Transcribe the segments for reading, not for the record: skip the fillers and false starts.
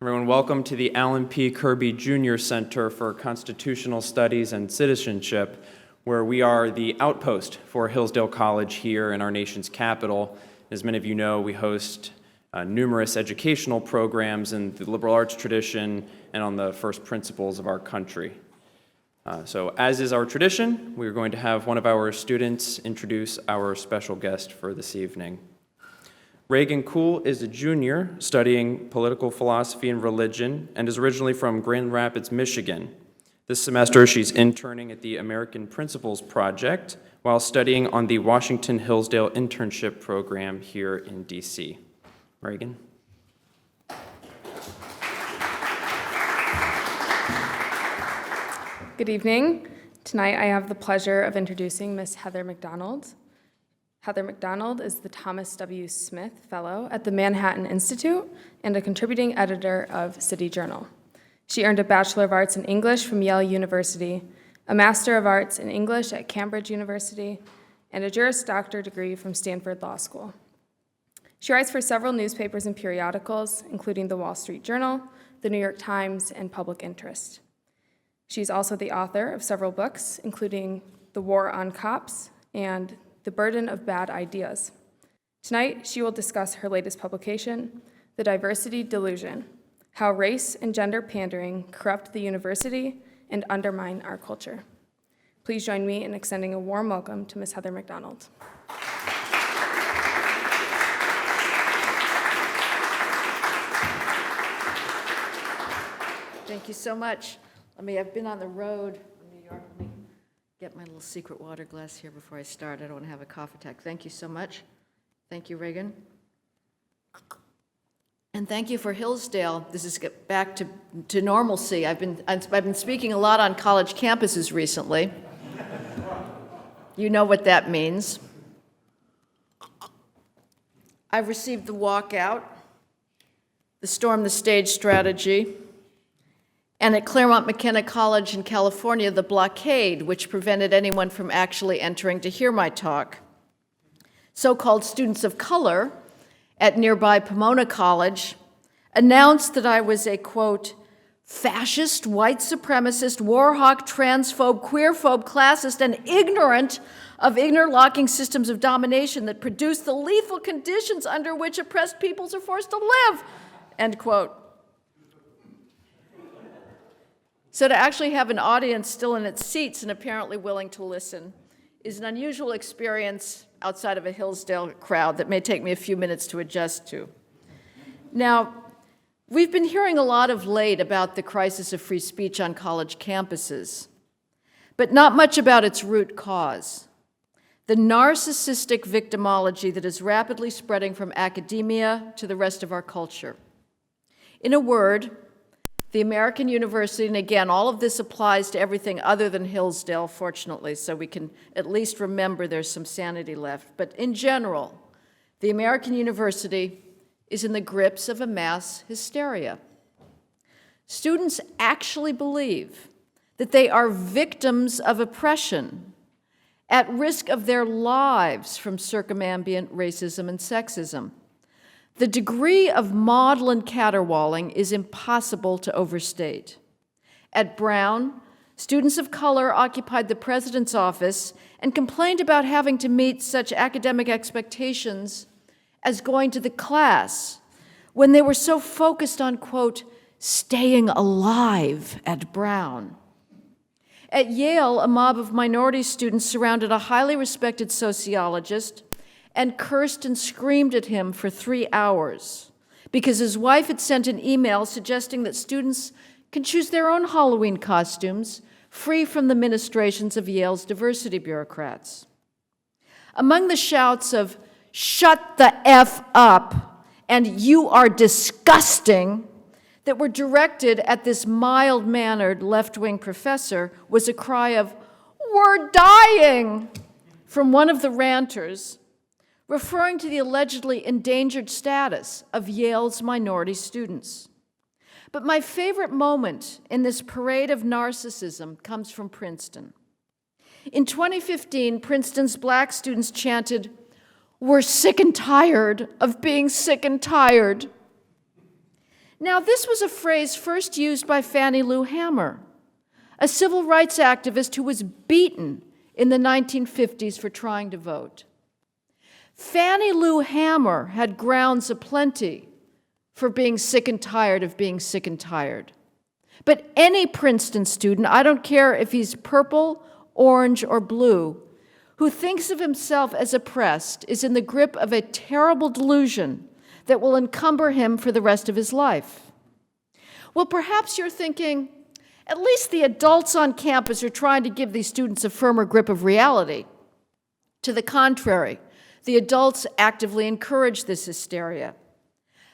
Everyone, welcome to the Alan P. Kirby Jr. Center for Constitutional Studies and Citizenship, where we are the outpost for Hillsdale College here in our nation's capital. As many of you know, we host numerous educational programs in the liberal arts tradition and on the first principles of our country. So as is our tradition, we're going to have one of our students introduce our special guest for this evening. Reagan Kuhl is a junior studying political philosophy and religion and is originally from Grand Rapids, Michigan. This semester, she's interning at the American Principles Project while studying on the Washington Hillsdale Internship Program here in DC. Reagan. Good evening. Tonight I have the pleasure of introducing Ms. Heather McDonald. Heather McDonald is the Thomas W. Smith Fellow at the Manhattan Institute and a contributing editor of City Journal. She earned a Bachelor of Arts in English from Yale University, a Master of Arts in English at Cambridge University, and a Juris Doctor degree from Stanford Law School. She writes for several newspapers and periodicals, including the Wall Street Journal, the New York Times, and Public Interest. She's also the author of several books, including The War on Cops and The Burden of Bad Ideas. Tonight, she will discuss her latest publication, The Diversity Delusion: How Race and Gender Pandering Corrupt the University and Undermine Our Culture. Please join me in extending a warm welcome to Ms. Heather McDonald. Thank you so much. I've been on the road from New York. Let me get my little secret water glass here before I start. I don't want to have a cough attack. Thank you so much. Thank you, Reagan. And thank you for Hillsdale. This is get back to normalcy. I've been speaking a lot on college campuses recently. You know what that means. I've received the walkout, the storm the stage strategy, and at Claremont McKenna College in California, the blockade, which prevented anyone from actually entering to hear my talk. So-called students of color at nearby Pomona College announced that I was a, quote, fascist, white supremacist, war hawk, transphobe, queerphobe, classist, and ignorant of interlocking systems of domination that produce the lethal conditions under which oppressed peoples are forced to live, end quote. So to actually have an audience still in its seats and apparently willing to listen is an unusual experience outside of a Hillsdale crowd that may take me a few minutes to adjust to. Now, we've been hearing a lot of late about the crisis of free speech on college campuses, but not much about its root cause, the narcissistic victimology that is rapidly spreading from academia to the rest of our culture. In a word, the American University, and again, all of this applies to everything other than Hillsdale, fortunately, so we can at least remember there's some sanity left. But in general, the American University is in the grips of a mass hysteria. Students actually believe that they are victims of oppression, at risk of their lives from circumambient racism and sexism. The degree of maudlin caterwauling is impossible to overstate. At Brown, students of color occupied the president's office and complained about having to meet such academic expectations as going to the class when they were so focused on, quote, staying alive at Brown. At Yale, a mob of minority students surrounded a highly respected sociologist and cursed and screamed at him for 3 hours because his wife had sent an email suggesting that students can choose their own Halloween costumes, free from the ministrations of Yale's diversity bureaucrats. Among the shouts of, "Shut the F up," and "You are disgusting," that were directed at this mild-mannered left-wing professor was a cry of, "We're dying," from one of the ranters, referring to the allegedly endangered status of Yale's minority students. But my favorite moment in this parade of narcissism comes from Princeton. In 2015, Princeton's black students chanted, "We're sick and tired of being sick and tired." Now, this was a phrase first used by Fannie Lou Hamer, a civil rights activist who was beaten in the 1950s for trying to vote. Fannie Lou Hamer had grounds aplenty for being sick and tired of being sick and tired. But any Princeton student, I don't care if he's purple, orange, or blue, who thinks of himself as oppressed is in the grip of a terrible delusion that will encumber him for the rest of his life. Well, perhaps you're thinking, at least the adults on campus are trying to give these students a firmer grip of reality. To the contrary, the adults actively encourage this hysteria.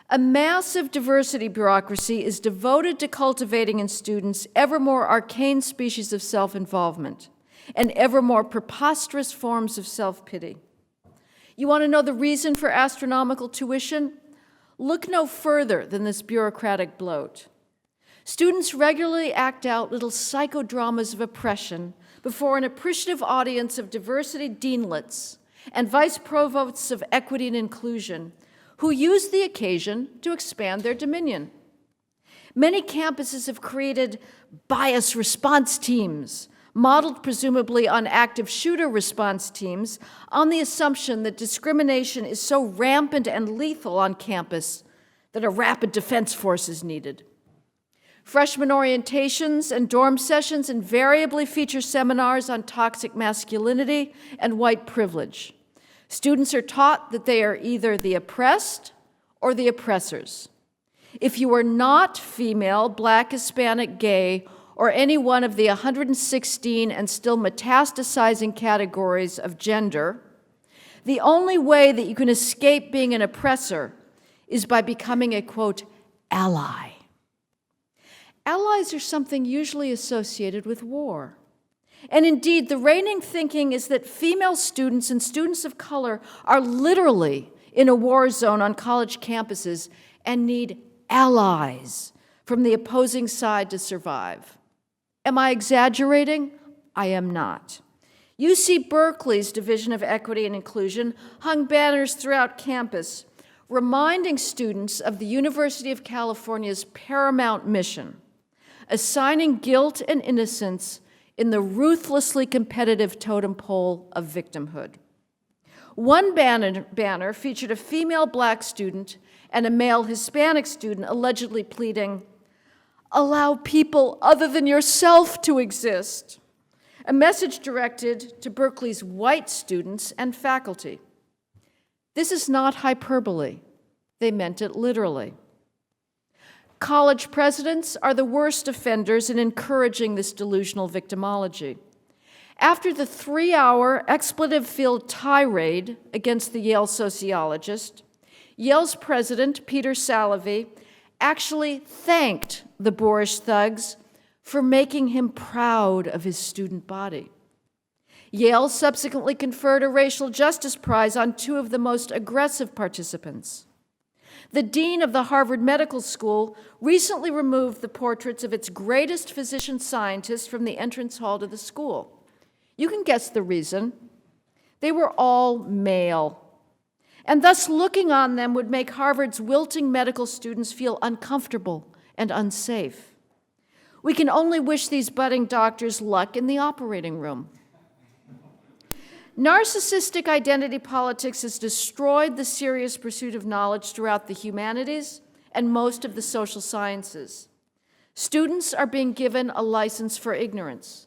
A massive diversity bureaucracy is devoted to cultivating in students ever more arcane species of self-involvement and ever more preposterous forms of self-pity. You want to know the reason for astronomical tuition? Look no further than this bureaucratic bloat. Students regularly act out little psychodramas of oppression before an appreciative audience of diversity deanlets and vice provosts of equity and inclusion who use the occasion to expand their dominion. Many campuses have created bias response teams, modeled presumably on active shooter response teams, on the assumption that discrimination is so rampant and lethal on campus that a rapid defense force is needed. Freshman orientations and dorm sessions invariably feature seminars on toxic masculinity and white privilege. Students are taught that they are either the oppressed or the oppressors. If you are not female, Black, Hispanic, gay, or any one of the 116 and still metastasizing categories of gender, the only way that you can escape being an oppressor is by becoming a, quote, ally. Allies are something usually associated with war. And indeed, the reigning thinking is that female students and students of color are literally in a war zone on college campuses and need allies from the opposing side to survive. Am I exaggerating? I am not. UC Berkeley's Division of Equity and Inclusion hung banners throughout campus, reminding students of the University of California's paramount mission, assigning guilt and innocence in the ruthlessly competitive totem pole of victimhood. One banner featured a female Black student and a male Hispanic student allegedly pleading, "Allow people other than yourself to exist," a message directed to Berkeley's white students and faculty. This is not hyperbole. They meant it literally. College presidents are the worst offenders in encouraging this delusional victimology. After the 3-hour expletive-filled tirade against the Yale sociologist, Yale's president, Peter Salovey, actually thanked the boorish thugs for making him proud of his student body. Yale subsequently conferred a racial justice prize on 2 of the most aggressive participants. The dean of the Harvard Medical School recently removed the portraits of its greatest physician scientists from the entrance hall to the school. You can guess the reason. They were all male, and thus looking on them would make Harvard's wilting medical students feel uncomfortable and unsafe. We can only wish these budding doctors luck in the operating room. Narcissistic identity politics has destroyed the serious pursuit of knowledge throughout the humanities and most of the social sciences. Students are being given a license for ignorance.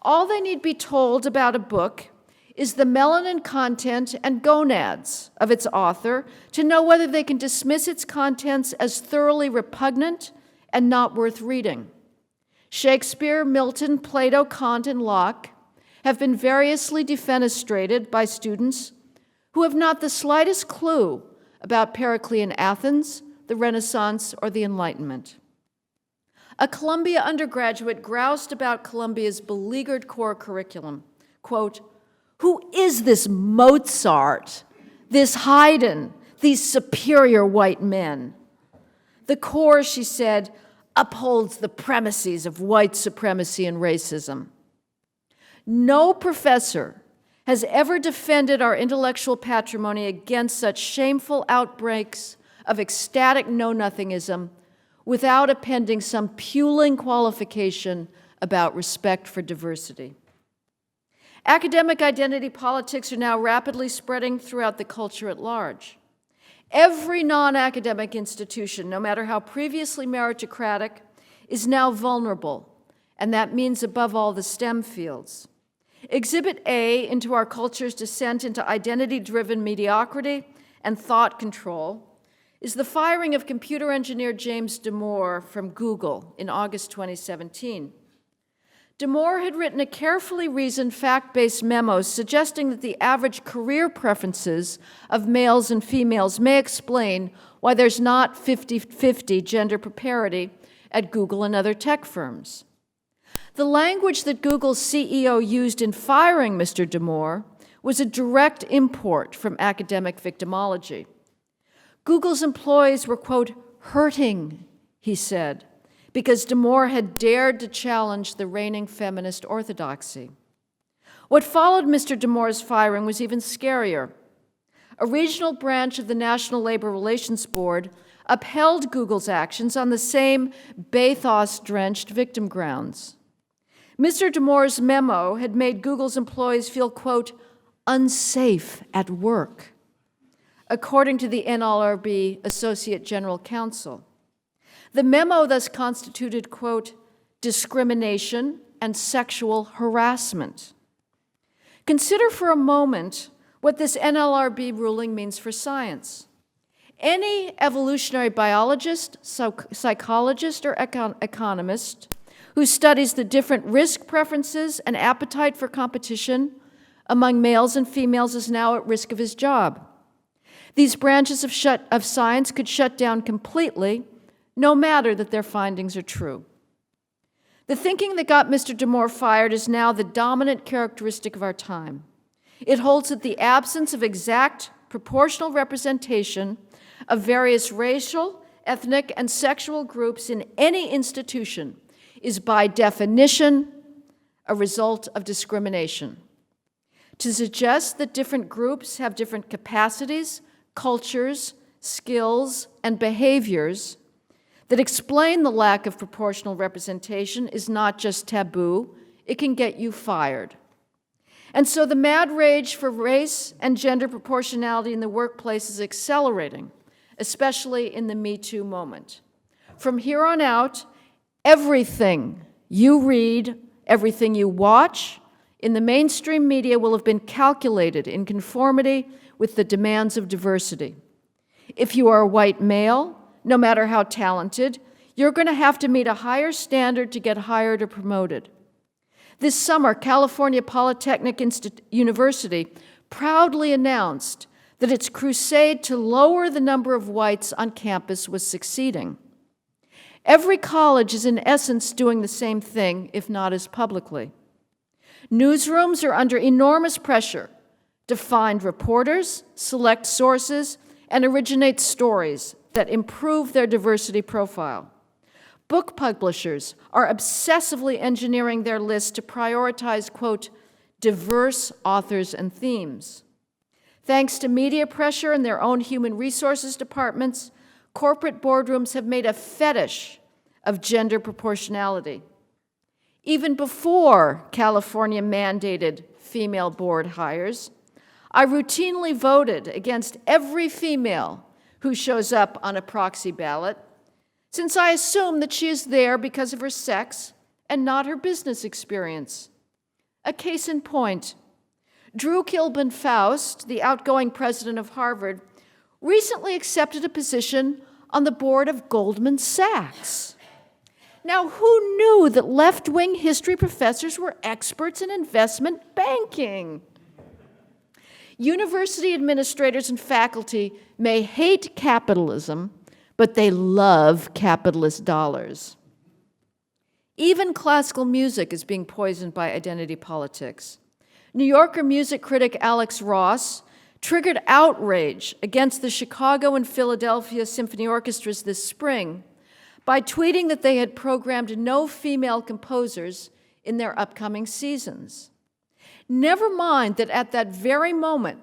All they need be told about a book is the melanin content and gonads of its author to know whether they can dismiss its contents as thoroughly repugnant and not worth reading. Shakespeare, Milton, Plato, Kant, and Locke have been variously defenestrated by students who have not the slightest clue about Periclean Athens, the Renaissance, or the Enlightenment. A Columbia undergraduate groused about Columbia's beleaguered core curriculum. Quote, "Who is this Mozart, this Haydn, these superior white men? The core," she said, "upholds the premises of white supremacy and racism." No professor has ever defended our intellectual patrimony against such shameful outbreaks of ecstatic know-nothingism without appending some puling qualification about respect for diversity. Academic identity politics are now rapidly spreading throughout the culture at large. Every non-academic institution, no matter how previously meritocratic, is now vulnerable, and that means above all the STEM fields. Exhibit A into our culture's descent into identity-driven mediocrity and thought control is the firing of computer engineer James Damore from Google in August 2017. Damore had written a carefully reasoned, fact-based memo suggesting that the average career preferences of males and females may explain why there's not 50-50 gender parity at Google and other tech firms. The language that Google's CEO used in firing Mr. Damore was a direct import from academic victimology. Google's employees were, quote, hurting, he said, because Damore had dared to challenge the reigning feminist orthodoxy. What followed Mr. Damore's firing was even scarier. A regional branch of the National Labor Relations Board upheld Google's actions on the same bathos-drenched victim grounds. Mr. Damore's memo had made Google's employees feel, quote, unsafe at work, according to the NLRB Associate General Counsel. The memo thus constituted, quote, discrimination and sexual harassment. Consider for a moment what this NLRB ruling means for science. Any evolutionary biologist, psychologist, or economist who studies the different risk preferences and appetite for competition among males and females is now at risk of his job. These branches of science could shut down completely, no matter that their findings are true. The thinking that got Mr. Damore fired is now the dominant characteristic of our time. It holds that the absence of exact proportional representation of various racial, ethnic, and sexual groups in any institution is by definition a result of discrimination. To suggest that different groups have different capacities, cultures, skills, and behaviors that explain the lack of proportional representation is not just taboo, it can get you fired. And so the mad rage for race and gender proportionality in the workplace is accelerating, especially in the Me Too moment. From here on out, everything you read, everything you watch in the mainstream media will have been calculated in conformity with the demands of diversity. If you are a white male, no matter how talented, you're going to have to meet a higher standard to get hired or promoted. This summer, California Polytechnic University proudly announced that its crusade to lower the number of whites on campus was succeeding. Every college is in essence doing the same thing, if not as publicly. Newsrooms are under enormous pressure to find reporters, select sources, and originate stories that improve their diversity profile. Book publishers are obsessively engineering their lists to prioritize, quote, diverse authors and themes. Thanks to media pressure and their own human resources departments, corporate boardrooms have made a fetish of gender proportionality. Even before California mandated female board hires, I routinely voted against every female who shows up on a proxy ballot, since I assume that she is there because of her sex and not her business experience. A case in point, Drew Kilburn Faust, the outgoing president of Harvard, recently accepted a position on the board of Goldman Sachs. Now, who knew that left-wing history professors were experts in investment banking? University administrators and faculty may hate capitalism, but they love capitalist dollars. Even classical music is being poisoned by identity politics. New Yorker music critic Alex Ross triggered outrage against the Chicago and Philadelphia Symphony Orchestras this spring by tweeting that they had programmed no female composers in their upcoming seasons. Never mind that at that very moment,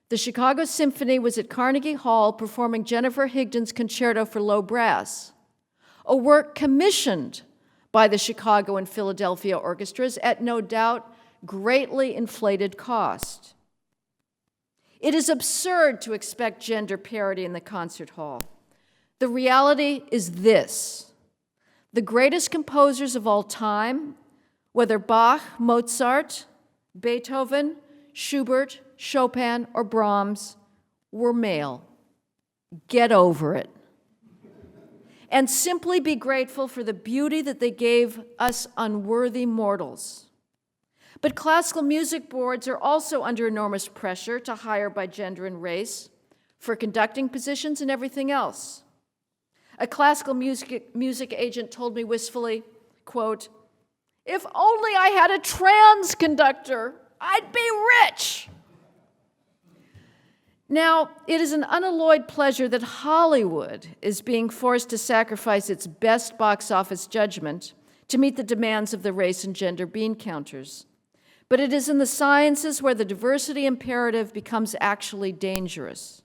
the Chicago Symphony was at Carnegie Hall performing Jennifer Higdon's Concerto for Low Brass. a work commissioned by the Chicago and Philadelphia orchestras at no doubt greatly inflated cost. It is absurd to expect gender parity in the concert hall. The reality is this: the greatest composers of all time, whether Bach, Mozart, Beethoven, Schubert, Chopin, or Brahms, were male. Get over it. And simply be grateful for the beauty that they gave us unworthy mortals. But classical music boards are also under enormous pressure to hire by gender and race for conducting positions and everything else. A classical music agent told me wistfully, quote, "If only I had a trans conductor, I'd be rich." Now, it is an unalloyed pleasure that Hollywood is being forced to sacrifice its best box office judgment to meet the demands of the race and gender bean counters. But it is in the sciences where the diversity imperative becomes actually dangerous.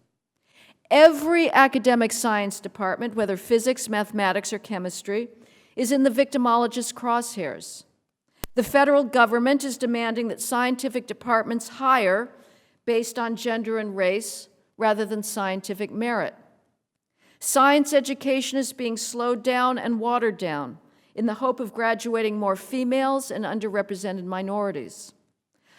Every academic science department, whether physics, mathematics, or chemistry, is in the victimologist's crosshairs. The federal government is demanding that scientific departments hire based on gender and race rather than scientific merit. Science education is being slowed down and watered down in the hope of graduating more females and underrepresented minorities.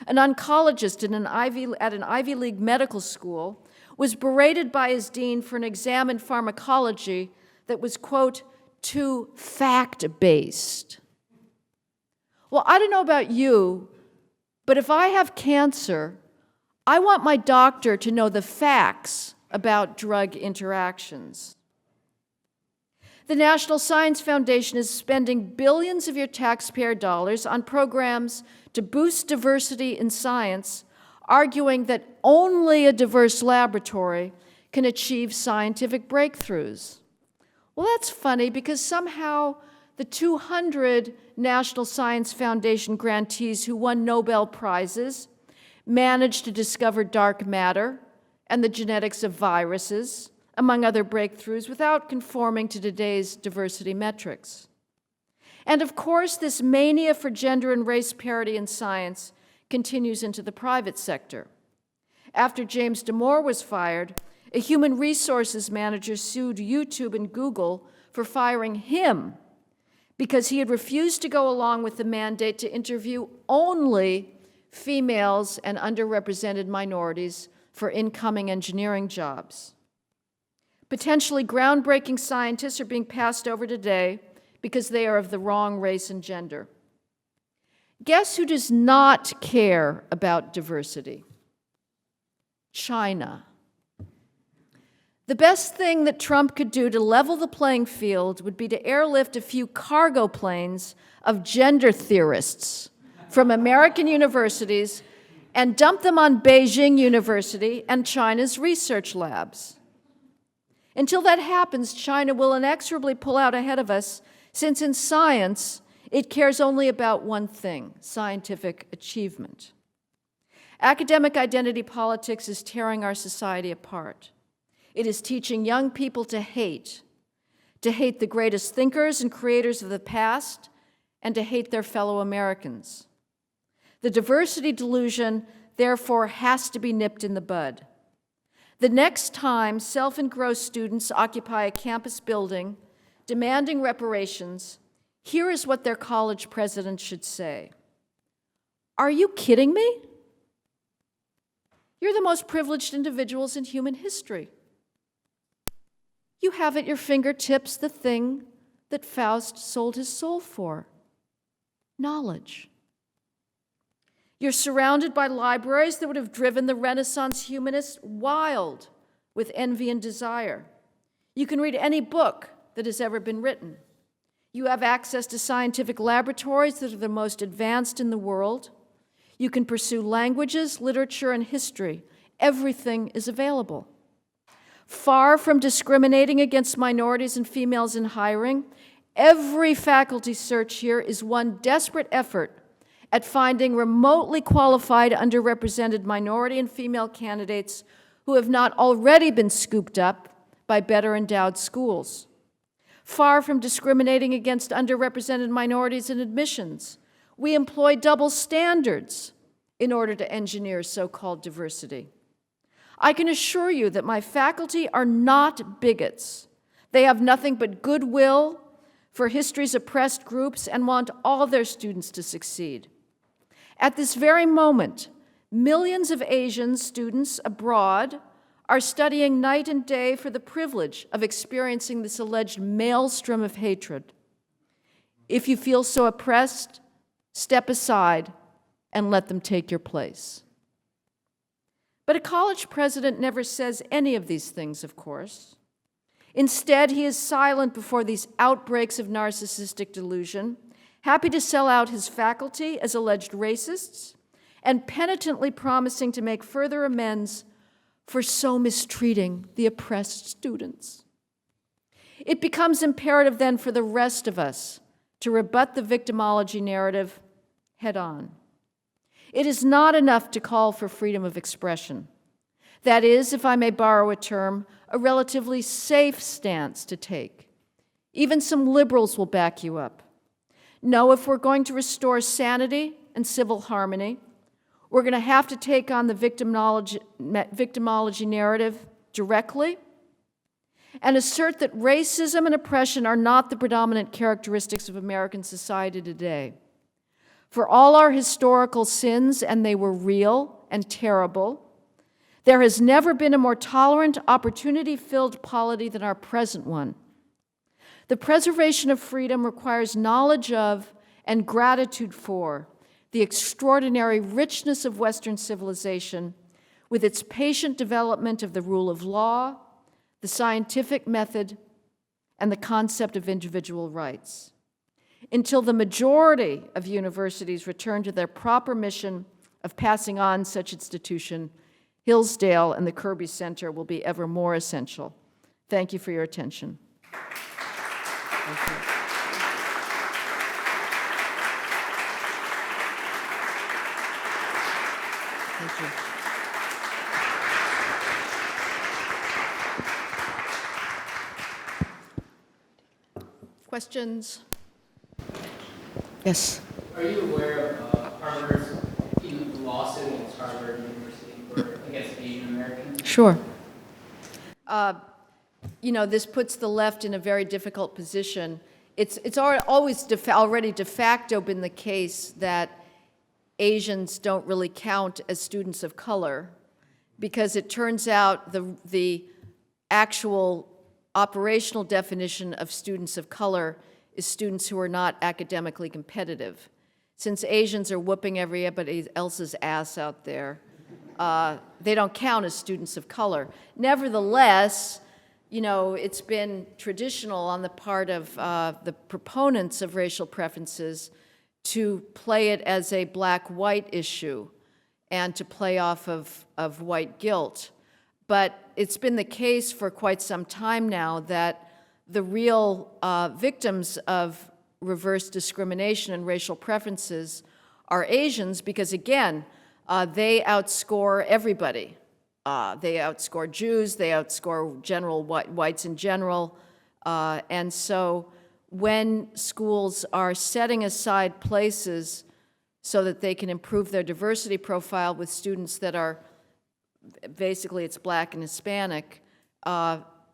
An oncologist at an Ivy League medical school was berated by his dean for an exam in pharmacology that was, quote, too fact-based. Well, I don't know about you, but if I have cancer, I want my doctor to know the facts about drug interactions. The National Science Foundation is spending billions of your taxpayer dollars on programs to boost diversity in science, arguing that only a diverse laboratory can achieve scientific breakthroughs. Well, that's funny because somehow the 200 National Science Foundation grantees who won Nobel Prizes managed to discover dark matter and the genetics of viruses, among other breakthroughs, without conforming to today's diversity metrics. And of course, this mania for gender and race parity in science continues into the private sector. After James Damore was fired, a human resources manager sued YouTube and Google for firing him because he had refused to go along with the mandate to interview only females and underrepresented minorities for incoming engineering jobs. Potentially groundbreaking scientists are being passed over today because they are of the wrong race and gender. Guess who does not care about diversity? China. The best thing that Trump could do to level the playing field would be to airlift a few cargo planes of gender theorists from American universities and dump them on Beijing University and China's research labs. Until that happens, China will inexorably pull out ahead of us, since in science, it cares only about one thing: scientific achievement. Academic identity politics is tearing our society apart. It is teaching young people to hate the greatest thinkers and creators of the past, and to hate their fellow Americans. The diversity delusion, therefore, has to be nipped in the bud. The next time self-engrossed students occupy a campus building demanding reparations, here is what their college president should say: "Are you kidding me? You're the most privileged individuals in human history. You have at your fingertips the thing that Faust sold his soul for: knowledge. You're surrounded by libraries that would have driven the Renaissance humanists wild with envy and desire. You can read any book that has ever been written. You have access to scientific laboratories that are the most advanced in the world. You can pursue languages, literature, and history. Everything is available. Far from discriminating against minorities and females in hiring, every faculty search here is one desperate effort at finding remotely qualified underrepresented minority and female candidates who have not already been scooped up by better endowed schools. Far from discriminating against underrepresented minorities in admissions, we employ double standards in order to engineer so-called diversity. I can assure you that my faculty are not bigots. They have nothing but goodwill for history's oppressed groups and want all their students to succeed. At this very moment, millions of Asian students abroad are studying night and day for the privilege of experiencing this alleged maelstrom of hatred. If you feel so oppressed, step aside and let them take your place. But a college president never says any of these things, of course. Instead, he is silent before these outbreaks of narcissistic delusion, happy to sell out his faculty as alleged racists, and penitently promising to make further amends for so mistreating the oppressed students. It becomes imperative then for the rest of us to rebut the victimology narrative head on. It is not enough to call for freedom of expression. That is, if I may borrow a term, a relatively safe stance to take. Even some liberals will back you up. No, if we're going to restore sanity and civil harmony, we're going to have to take on the victimology narrative directly and assert that racism and oppression are not the predominant characteristics of American society today. For all our historical sins, and they were real and terrible, there has never been a more tolerant, opportunity-filled polity than our present one. The preservation of freedom requires knowledge of and gratitude for the extraordinary richness of Western civilization with its patient development of the rule of law, the scientific method, and the concept of individual rights. Until the majority of universities return to their proper mission of passing on such institution, Hillsdale and the Kirby Center will be ever more essential. Thank you for your attention. Thank you. Thank you. Questions? Yes. Are you aware of Harvard's lawsuit against Harvard University against Asian Americans? Sure. You know, this puts the left in a very difficult position. It's always already de facto been the case that Asians don't really count as students of color because it turns out the actual operational definition of students of color is students who are not academically competitive. Since Asians are whooping everybody else's ass out there, they don't count as students of color. Nevertheless, you know, it's been traditional on the part of the proponents of racial preferences to play it as a black-white issue and to play off of white guilt. But it's been the case for quite some time now that the real victims of reverse discrimination and racial preferences are Asians because, again, they outscore everybody. They outscore Jews, they outscore whites in general, and so when schools are setting aside places so that they can improve their diversity profile with students that are, basically it's black and Hispanic,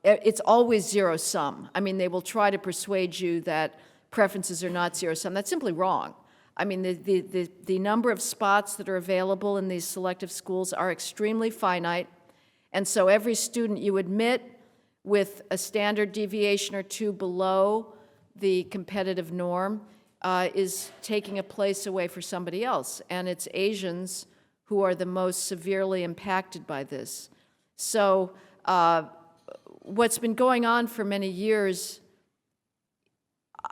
it's always zero-sum. I mean, they will try to persuade you that preferences are not zero-sum. That's simply wrong. I mean, the number of spots that are available in these selective schools are extremely finite, and so every student you admit with a standard deviation or two below the competitive norm is taking a place away for somebody else, and it's Asians who are the most severely impacted by this. So what's been going on for many years,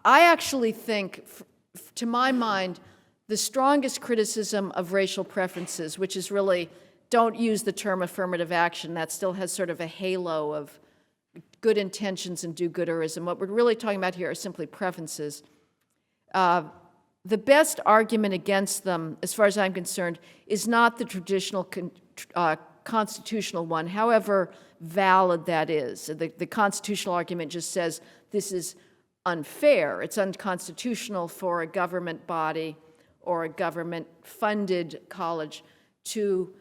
I actually think, to my mind, the strongest criticism of racial preferences, which is really, don't use the term affirmative action, that still has sort of a halo of good intentions and do-gooderism. What we're really talking about here are simply preferences. The best argument against them, as far as I'm concerned, is not the traditional constitutional one, however valid that is. The constitutional argument just says this is unfair. It's unconstitutional for a government body or a government-funded college to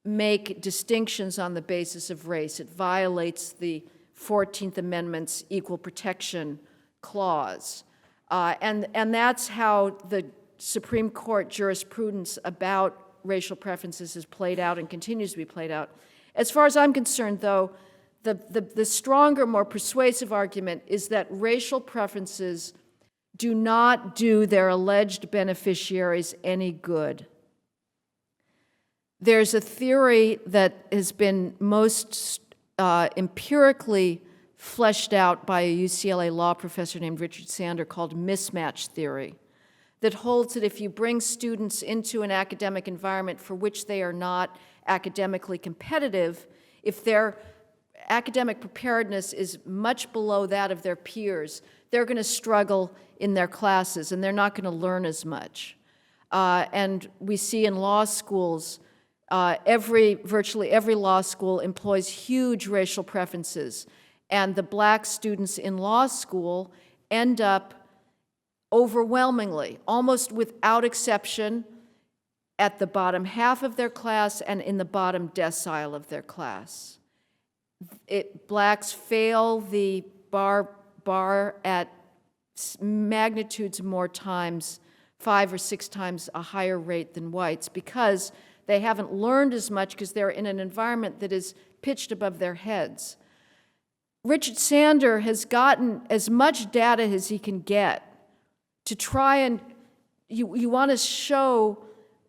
make distinctions on the basis of race. It violates the 14th Amendment's Equal Protection Clause. And that's how the Supreme Court jurisprudence about racial preferences is played out and continues to be played out. As far as I'm concerned, though, the stronger, more persuasive argument is that racial preferences do not do their alleged beneficiaries any good. There's a theory that has been most empirically fleshed out by a UCLA law professor named Richard Sander called mismatch theory, that holds that if you bring students into an academic environment for which they are not academically competitive, if their academic preparedness is much below that of their peers, they're going to struggle in their classes and they're not going to learn as much. And we see in law schools, virtually every law school employs huge racial preferences, and the black students in law school end up overwhelmingly, almost without exception, at the bottom half of their class and in the bottom decile of their class. Blacks fail the bar at magnitudes more times, 5 or 6 times a higher rate than whites, because they haven't learned as much because they're in an environment that is pitched above their heads. Richard Sander has gotten as much data as he can get to try and, you want to show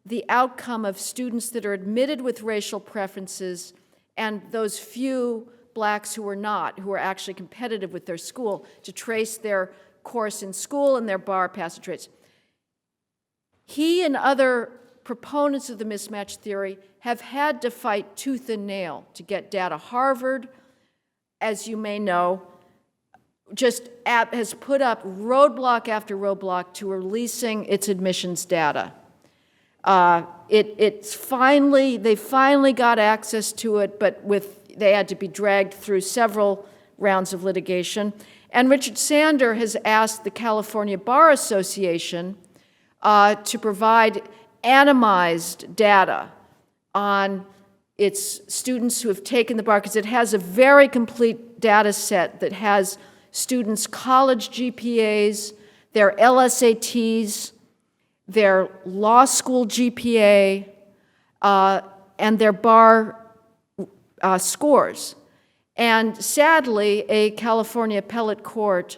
the outcome of students that are admitted with racial preferences and those few blacks who are not, who are actually competitive with their school, to trace their course in school and their bar passage rates. He and other proponents of the mismatch theory have had to fight tooth and nail to get data. Harvard, as you may know, just has put up roadblock after roadblock to releasing its admissions data. They finally got access to it, but they had to be dragged through several rounds of litigation. And Richard Sander has asked the California Bar Association to provide anonymized data on its students who have taken the bar, because it has a very complete data set that has students' college GPAs, their LSATs, their law school GPA, and their bar scores. And sadly, a California appellate court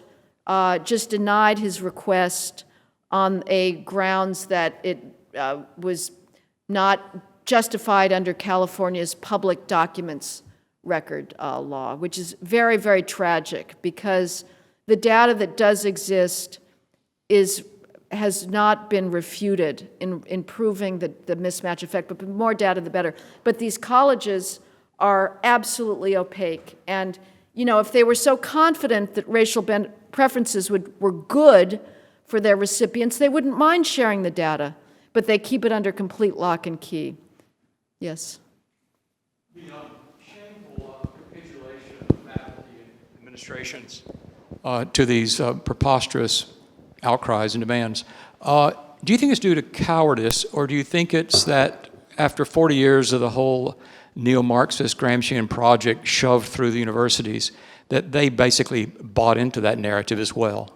just denied his request on a grounds that it was not justified under California's public documents record law, which is very, very tragic, because the data that does exist has not been refuted in proving the mismatch effect, but the more data, the better. But these colleges are absolutely opaque. And, you know, if they were so confident that racial preferences were good for their recipients, they wouldn't mind sharing the data, but they keep it under complete lock and key. Yes? The shameful capitulation of faculty and administrations to these preposterous outcries and demands. Do you think it's due to cowardice, or do you think it's that after 40 years of the whole neo-Marxist Gramscian project shoved through the universities, that they basically bought into that narrative as well?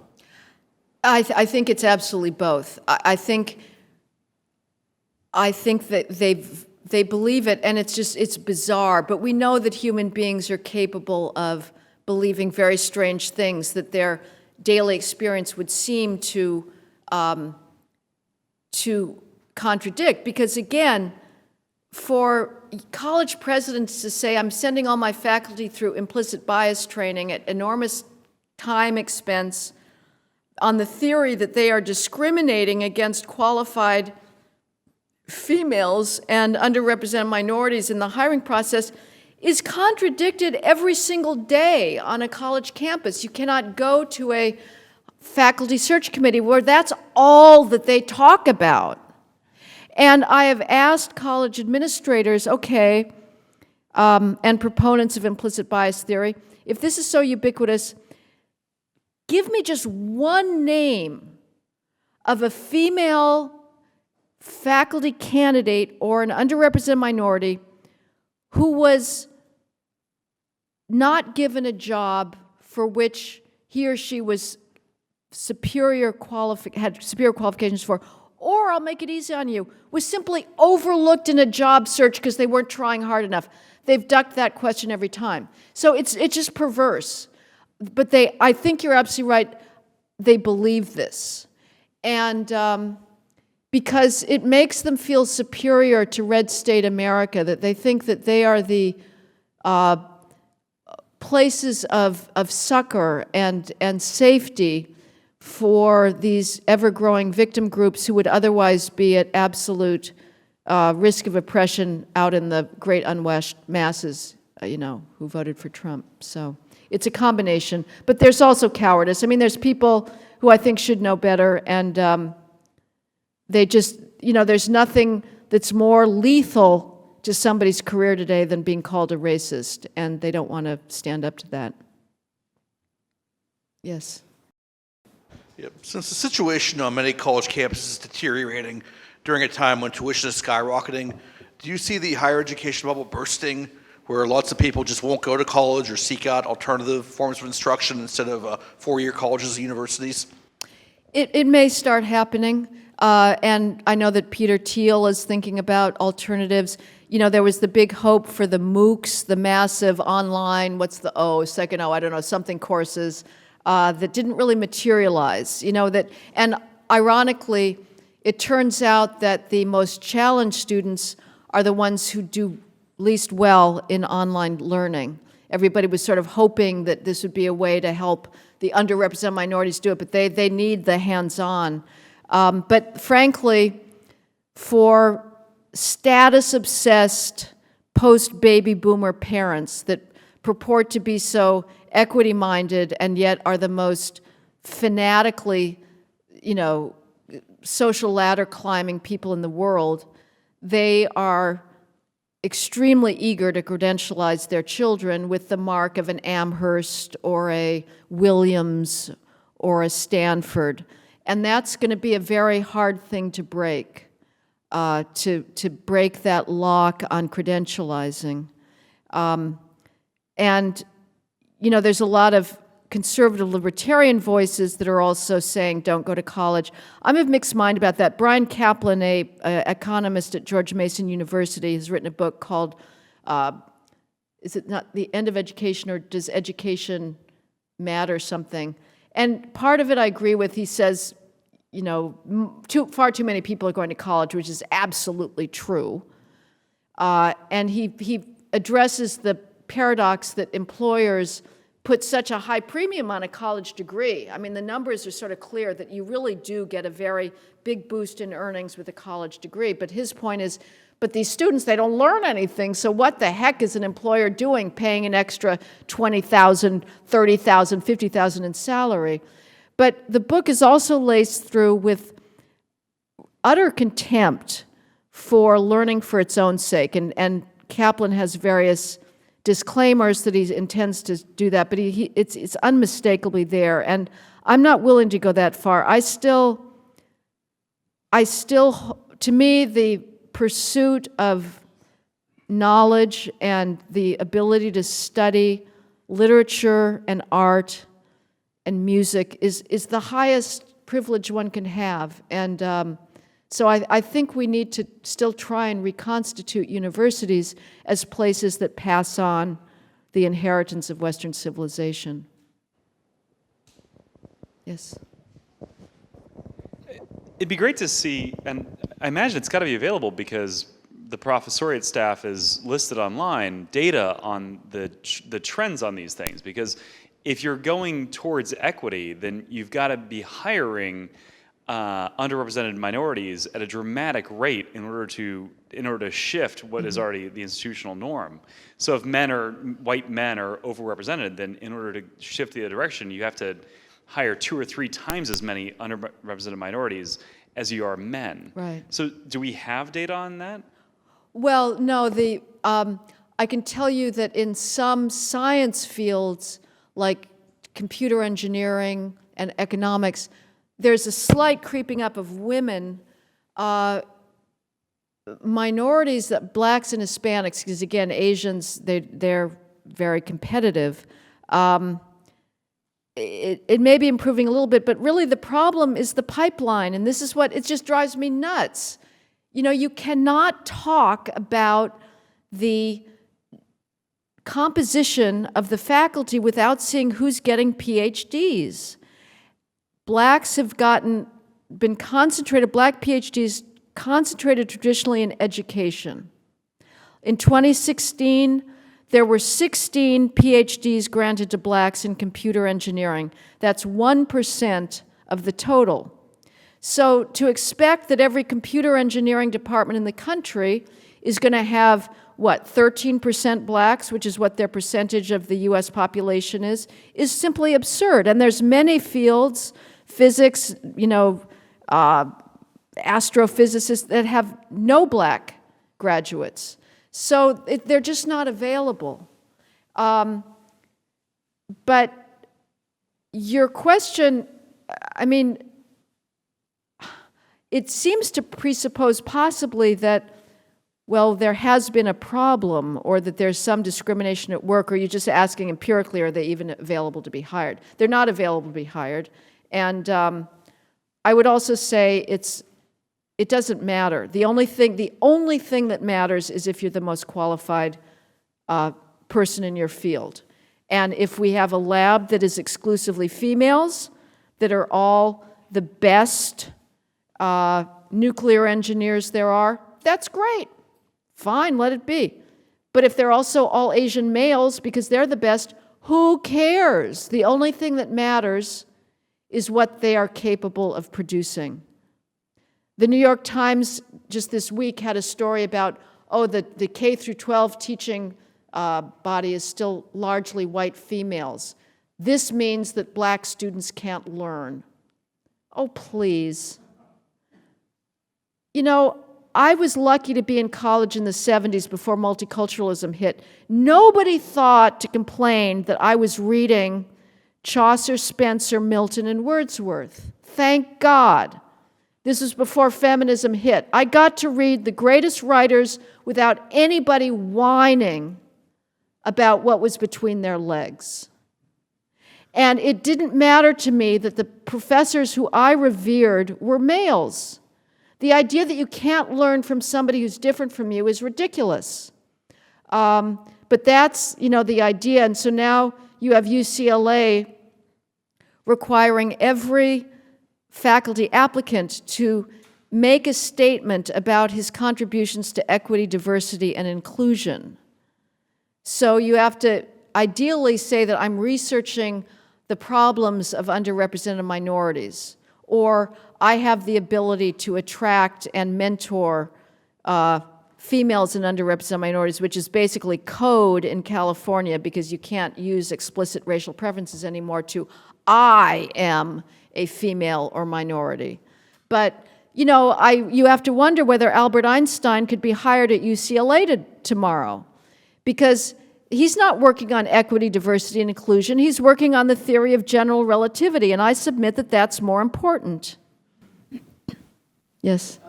I think it's absolutely both. I think that they believe it, and it's bizarre, but we know that human beings are capable of believing very strange things that their daily experience would seem to contradict. Because again, for college presidents to say, I'm sending all my faculty through implicit bias training at enormous time expense on the theory that they are discriminating against qualified females and underrepresented minorities in the hiring process, is contradicted every single day on a college campus. You cannot go to a faculty search committee where that's all that they talk about. And I have asked college administrators, okay, and proponents of implicit bias theory, if this is so ubiquitous, give me just one name of a female faculty candidate or an underrepresented minority who was not given a job for which he or she was had superior qualifications for, or I'll make it easy on you, was simply overlooked in a job search because they weren't trying hard enough. They've ducked that question every time. So it's just perverse. But I think you're absolutely right, they believe this. And because it makes them feel superior to red state America, that they think that they are the places of succor and safety for these ever-growing victim groups who would otherwise be at absolute risk of oppression out in the great unwashed masses, who voted for Trump. So it's a combination. But there's also cowardice. I mean, there's people who I think should know better, and they just, there's nothing that's more lethal to somebody's career today than being called a racist, and they don't want to stand up to that. Yes. Yep. Since the situation on many college campuses is deteriorating during a time when tuition is skyrocketing, do you see the higher education bubble bursting where lots of people just won't go to college or seek out alternative forms of instruction instead of four-year colleges and universities? It may start happening, and I know that Peter Thiel is thinking about alternatives. There was the big hope for the MOOCs, the massive online, second O, I don't know, something courses, that didn't really materialize, and ironically, it turns out that the most challenged students are the ones who do least well in online learning. Everybody was sort of hoping that this would be a way to help the underrepresented minorities do it, but they need the hands-on. But frankly, for status-obsessed post-baby boomer parents that purport to be so equity-minded and yet are the most fanatically, social ladder climbing people in the world, they are extremely eager to credentialize their children with the mark of an Amherst or a Williams or a Stanford. And that's going to be a very hard thing to break, to break that lock on credentializing. And, there's a lot of conservative libertarian voices that are also saying don't go to college. I'm of mixed mind about that. Brian Kaplan, an economist at George Mason University, has written a book called, is it not The End of Education, or Does Education Matter something? And part of it I agree with. He says, far too many people are going to college, which is absolutely true. And he addresses the paradox that employers put such a high premium on a college degree. I mean, the numbers are sort of clear that you really do get a very big boost in earnings with a college degree. But his point is, but these students, they don't learn anything, so what the heck is an employer doing paying an extra $20,000, $30,000, $50,000 in salary? But the book is also laced through with utter contempt for learning for its own sake. And Kaplan has various disclaimers that he intends to do that, but it's unmistakably there. And I'm not willing to go that far. I still, to me, the pursuit of knowledge and the ability to study literature and art and music is the highest privilege one can have. And so I think we need to still try and reconstitute universities as places that pass on the inheritance of Western civilization. Yes? It'd be great to see, and I imagine it's got to be available because the professoriate staff is listed online, data on the trends on these things. Because if you're going towards equity, then you've got to be hiring underrepresented minorities at a dramatic rate in order to shift what is already the institutional norm. So if white men are overrepresented, then in order to shift the other direction, you have to hire 2 or 3 times as many underrepresented minorities as you are men. Right. So do we have data on that? Well, no. I can tell you that in some science fields, like computer engineering, and economics, there's a slight creeping up of women, minorities, that blacks and Hispanics, because again, Asians, they're very competitive. It may be improving a little bit, but really the problem is the pipeline, and this is what, it just drives me nuts. You know, you cannot talk about the composition of the faculty without seeing who's getting PhDs. Blacks have been concentrated, black PhDs concentrated traditionally in education. In 2016, there were 16 PhDs granted to blacks in computer engineering. That's 1% of the total. So to expect that every computer engineering department in the country is going to have, what, 13% blacks, which is what their percentage of the US population is simply absurd. And there's many fields, physics, you know, astrophysicists, that have no black graduates. So they're just not available. But your question, I mean, it seems to presuppose possibly that, well, there has been a problem, or that there's some discrimination at work, or you're just asking empirically, are they even available to be hired? They're not available to be hired. And I would also say it doesn't matter. The only thing that matters is if you're the most qualified person in your field. And if we have a lab that is exclusively females, that are all the best nuclear engineers there are, that's great. Fine, let it be. But if they're also all Asian males because they're the best, who cares? The only thing that matters is what they are capable of producing. The New York Times just this week had a story about, oh, the K through 12 teaching body is still largely white females. This means that black students can't learn. Oh, please. You know, I was lucky to be in college in the 70s before multiculturalism hit. Nobody thought to complain that I was reading Chaucer, Spencer, Milton, and Wordsworth. Thank God. This was before feminism hit. I got to read the greatest writers without anybody whining about what was between their legs. And it didn't matter to me that the professors who I revered were males. The idea that you can't learn from somebody who's different from you is ridiculous. But that's, you know, the idea. And so now you have UCLA requiring every faculty applicant to make a statement about his contributions to equity, diversity, and inclusion. So you have to ideally say that I'm researching the problems of underrepresented minorities, or I have the ability to attract and mentor females and underrepresented minorities, which is basically code in California because you can't use explicit racial preferences anymore to I am a female or minority. But, you know, you have to wonder whether Albert Einstein could be hired at UCLA tomorrow, because he's not working on equity, diversity, and inclusion. He's working on the theory of general relativity, and I submit that that's more important. Yes?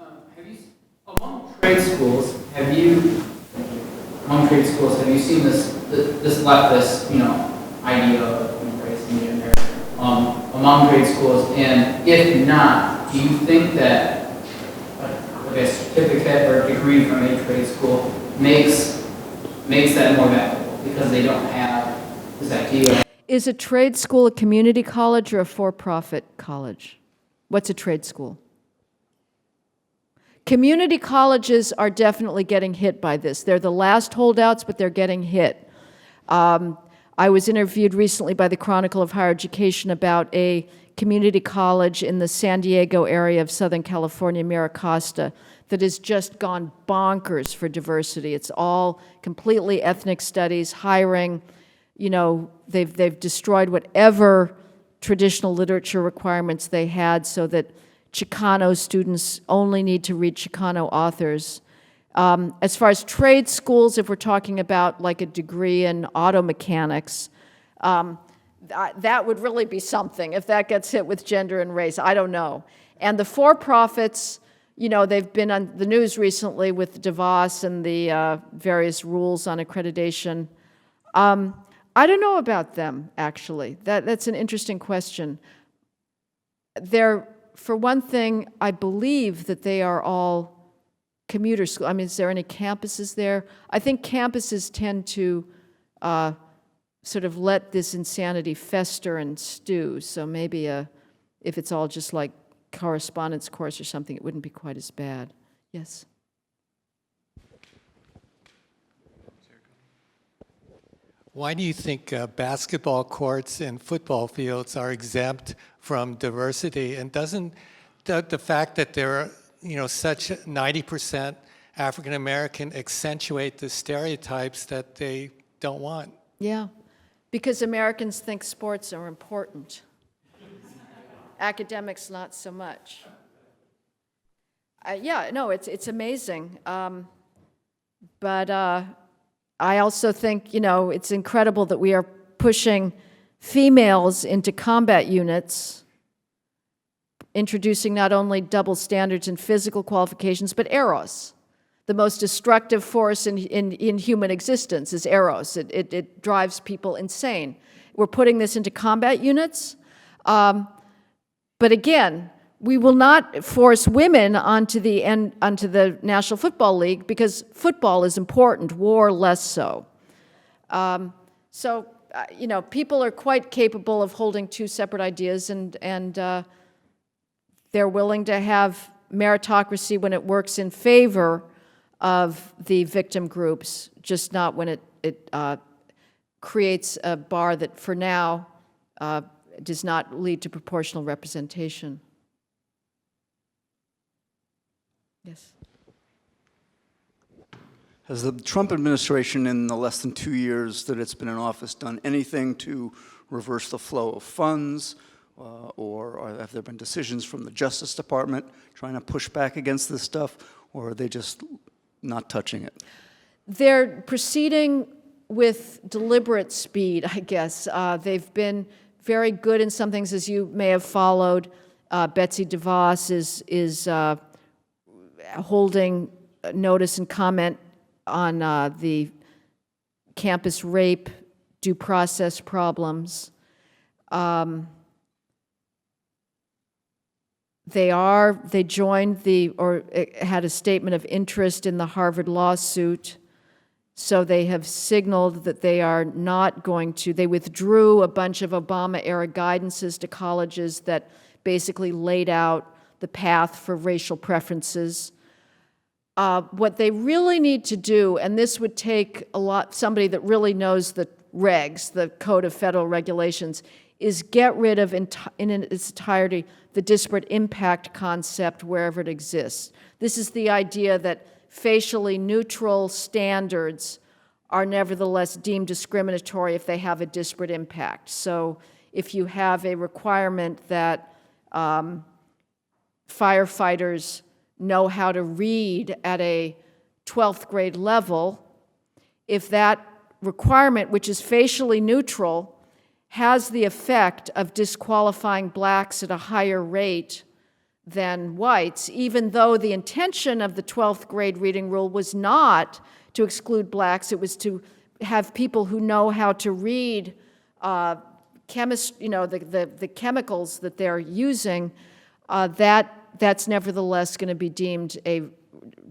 Among trade schools, have you seen this leftist, you know, idea of race and gender among trade schools? And if not, do you think that a certificate or a degree from a trade school makes that more valuable because they don't have this idea? Is a trade school a community college or a for-profit college? What's a trade school? Community colleges are definitely getting hit by this. They're the last holdouts, but they're getting hit. I was interviewed recently by the Chronicle of Higher Education about a community college in the San Diego area of Southern California, Mira Costa, that has just gone bonkers for diversity. It's all completely ethnic studies, hiring, you know, they've destroyed whatever traditional literature requirements they had so that Chicano students only need to read Chicano authors. As far as trade schools, if we're talking about like a degree in auto mechanics, that would really be something if that gets hit with gender and race. I don't know. And the for-profits, you know, they've been on the news recently with DeVos and the various rules on accreditation. I don't know about them, actually. That's an interesting question. For one thing, I believe that they are all commuter school. I mean, is there any campuses there? I think campuses tend to sort of let this insanity fester and stew. So maybe if it's all just like correspondence course or something, it wouldn't be quite as bad. Yes? Why do you think basketball courts and football fields are exempt from diversity? And doesn't the fact that there are, you know, such 90% African American accentuate the stereotypes that they don't want? Yeah, because Americans think sports are important. Academics, not so much. Yeah, no, it's amazing. But I also think, you know, it's incredible that we are pushing females into combat units, introducing not only double standards in physical qualifications, but eros. The most destructive force in human existence is eros. It drives people insane. We're putting this into combat units. But again, we will not force women onto the National Football League because football is important, war less so. You know, people are quite capable of holding two separate ideas, and they're willing to have meritocracy when it works in favor of the victim groups, just not when it creates a bar that, for now, does not lead to proportional representation. Yes. Has the Trump administration, in the less than 2 years that it's been in office, done anything to reverse the flow of funds, or have there been decisions from the Justice Department trying to push back against this stuff, or are they just not touching it? They're proceeding with deliberate speed, I guess. They've been very good in some things, as you may have followed. Betsy DeVos is holding notice and comment on the campus rape due process problems. They joined or had a statement of interest in the Harvard lawsuit. So they have signaled that they are not going to, they withdrew a bunch of Obama-era guidances to colleges that basically laid out the path for racial preferences. What they really need to do, and this would take somebody that really knows the regs, the Code of Federal Regulations, is get rid of in its entirety the disparate impact concept wherever it exists. This is the idea that facially neutral standards are nevertheless deemed discriminatory if they have a disparate impact. So if you have a requirement that firefighters know how to read at a 12th grade level, if that requirement, which is facially neutral, has the effect of disqualifying blacks at a higher rate than whites, even though the intention of the 12th grade reading rule was not to exclude blacks, it was to have people who know how to read the chemicals that they're using, that's nevertheless going to be deemed a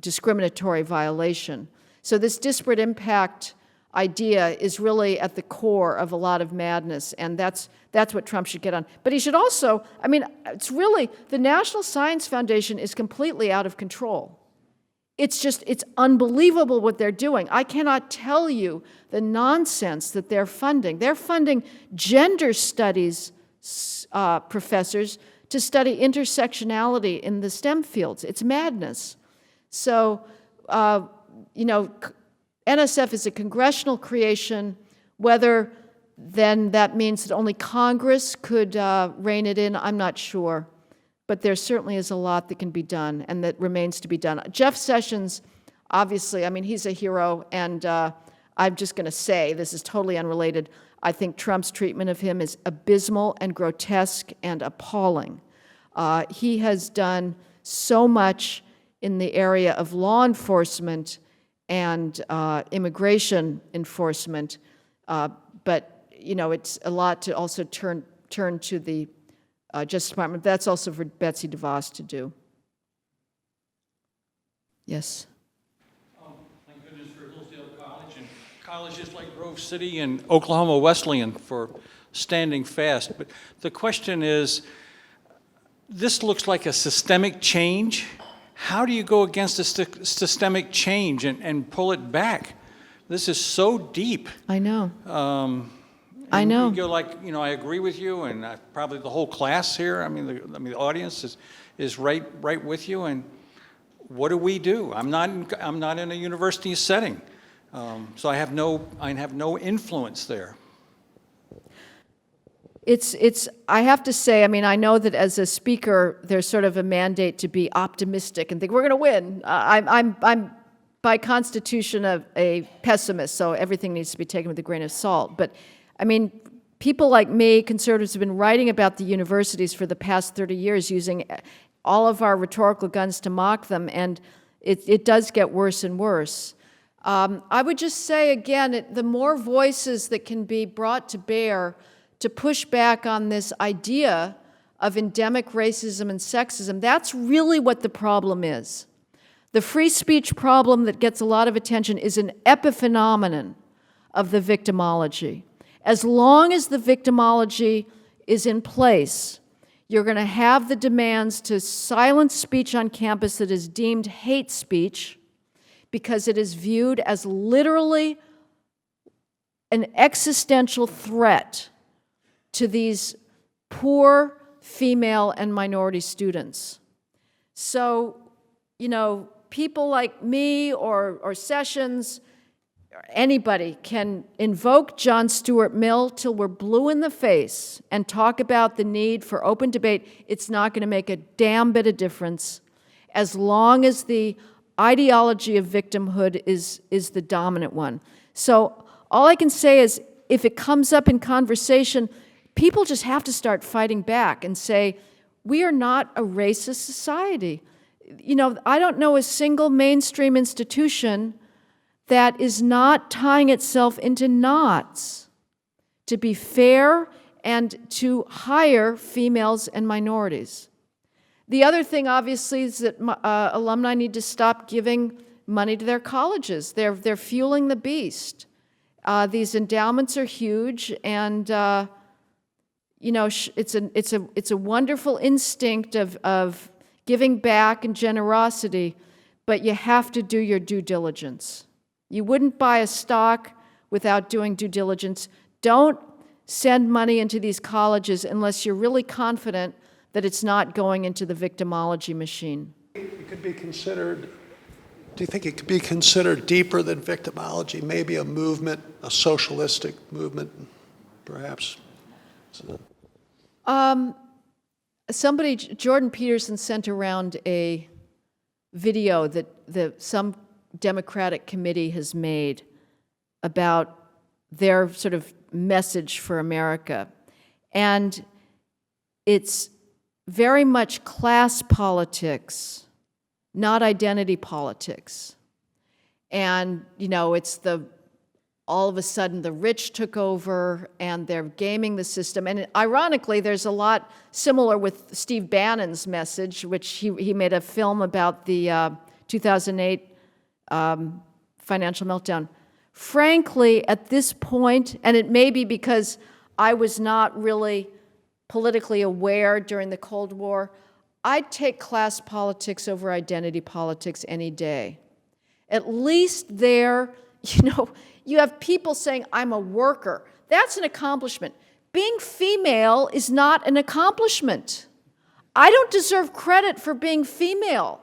discriminatory violation. So this disparate impact idea is really at the core of a lot of madness, and that's what Trump should get on. But he should also, I mean, it's really, the National Science Foundation is completely out of control. It's unbelievable what they're doing. I cannot tell you the nonsense that they're funding. They're funding gender studies professors to study intersectionality in the STEM fields. It's madness. So, NSF is a congressional creation. Whether then that means that only Congress could rein it in, I'm not sure. But there certainly is a lot that can be done and that remains to be done. Jeff Sessions, obviously, I mean, he's a hero, and I'm just going to say, this is totally unrelated, I think Trump's treatment of him is abysmal and grotesque and appalling. He has done so much in the area of law enforcement and immigration enforcement, but it's a lot to also turn to the Justice Department. That's also for Betsy DeVos to do. Yes. Thank goodness for Hillsdale College and colleges like Grove City and Oklahoma Wesleyan for standing fast. But the question is, this looks like a systemic change. How do you go against a systemic change and pull it back? This is so deep. I know. I know. You go like, I agree with you, and probably the whole class here. The audience is right with you. And what do we do? I'm not in a university setting, so I have no influence there. I have to say, I know that as a speaker, there's sort of a mandate to be optimistic and think we're going to win. I'm by constitution a pessimist, so everything needs to be taken with a grain of salt. But people like me, conservatives, have been writing about the universities for the past 30 years using all of our rhetorical guns to mock them, and it does get worse and worse. I would just say, again, the more voices that can be brought to bear to push back on this idea of endemic racism and sexism, that's really what the problem is. The free speech problem that gets a lot of attention is an epiphenomenon of the victimology. As long as the victimology is in place, you're going to have the demands to silence speech on campus that is deemed hate speech because it is viewed as literally an existential threat to these poor female and minority students. So, people like me or Sessions, or anybody can invoke John Stuart Mill till we're blue in the face and talk about the need for open debate. It's not going to make a damn bit of difference as long as the ideology of victimhood is the dominant one. So all I can say is if it comes up in conversation, people just have to start fighting back and say, we are not a racist society. I don't know a single mainstream institution that is not tying itself into knots to be fair and to hire females and minorities. The other thing, obviously, is that alumni need to stop giving money to their colleges. They're fueling the beast. These endowments are huge, and it's a wonderful instinct of giving back and generosity, but you have to do your due diligence. You wouldn't buy a stock without doing due diligence. Don't send money into these colleges unless you're really confident that it's not going into the victimology machine. It could be considered, do you think it could be considered deeper than victimology, maybe a movement, a socialistic movement, perhaps? Jordan Peterson sent around a video that some Democratic committee has made about their sort of message for America. And it's very much class politics, not identity politics. And, it's all of a sudden the rich took over and they're gaming the system. And ironically, there's a lot similar with Steve Bannon's message, which he made a film about the 2008 financial meltdown. Frankly, at this point, and it may be because I was not really politically aware during the Cold War, I'd take class politics over identity politics any day. At least there, you have people saying, I'm a worker. That's an accomplishment. Being female is not an accomplishment. I don't deserve credit for being female.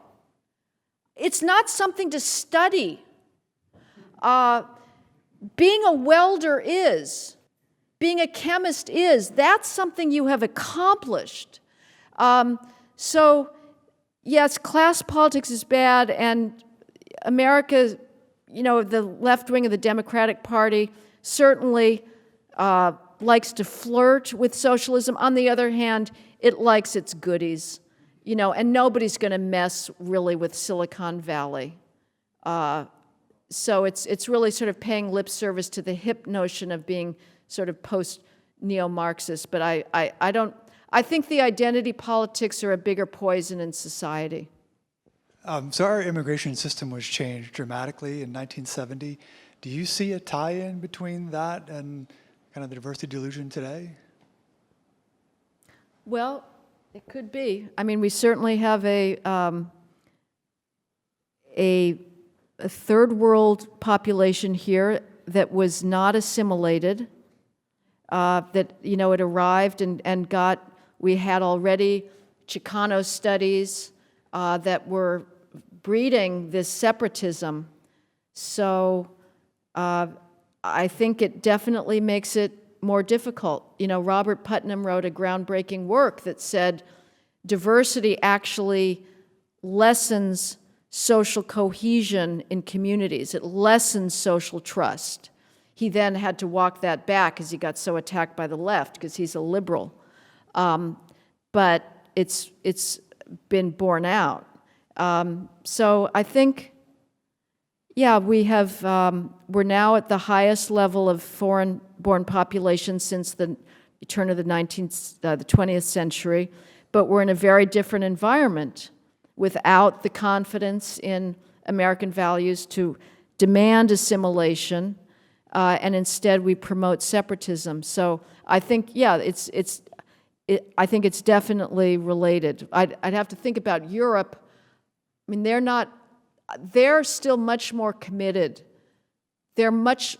It's not something to study. Being a welder is. Being a chemist is. That's something you have accomplished. So, yes, class politics is bad, and America, the left wing of the Democratic Party certainly likes to flirt with socialism. On the other hand, it likes its goodies, you know, and nobody's going to mess really with Silicon Valley. So it's really sort of paying lip service to the hip notion of being sort of post-neo-Marxist. But I think the identity politics are a bigger poison in society. So our immigration system was changed dramatically in 1970. Do you see a tie-in between that and kind of the diversity delusion today? Well, it could be. I mean, we certainly have a third world population here that was not assimilated, that, you know, it arrived and got, we had already Chicano studies that were breeding this separatism. So I think it definitely makes it more difficult. You know, Robert Putnam wrote a groundbreaking work that said diversity actually lessens social cohesion in communities. It lessens social trust. He then had to walk that back because he got so attacked by the left because he's a liberal. But it's been borne out. So I think, yeah, we have, we're now at the highest level of foreign-born population since the turn of the 20th century, but we're in a very different environment without the confidence in American values to demand assimilation, and instead we promote separatism. So I think, yeah, I think it's definitely related. I'd have to think about Europe. I mean, they're still much more committed. They're much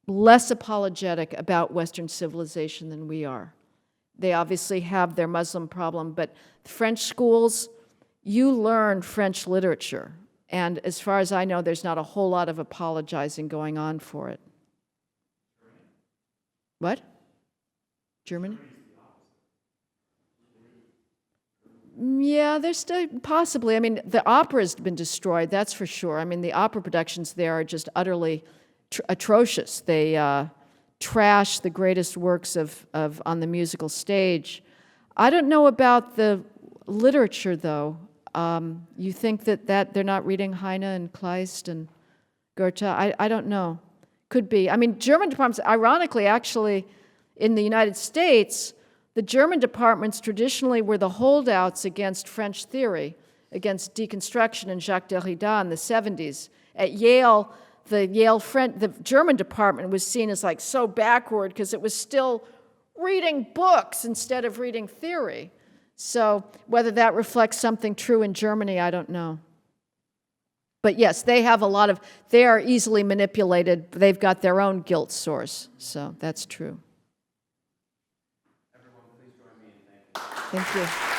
less apologetic about Western civilization than we are. They obviously have their Muslim problem, but French schools, you learn French literature. And as far as I know, there's not a whole lot of apologizing going on for it. What? Germany? Yeah, there's still, possibly. I mean, the opera's been destroyed, that's for sure. I mean, the opera productions there are just utterly atrocious. They trash the greatest works on the musical stage. I don't know about the literature, though. You think that they're not reading Heine and Kleist and Goethe? I don't know. Could be. I mean, German departments, ironically, actually, in the United States, the German departments traditionally were the holdouts against French theory, against deconstruction and Jacques Derrida in the 70s. At Yale, the German department was seen as like so backward because it was still reading books instead of reading theory. So whether that reflects something true in Germany, I don't know. But yes, they have they are easily manipulated. They've got their own guilt source, so that's true. Thank you.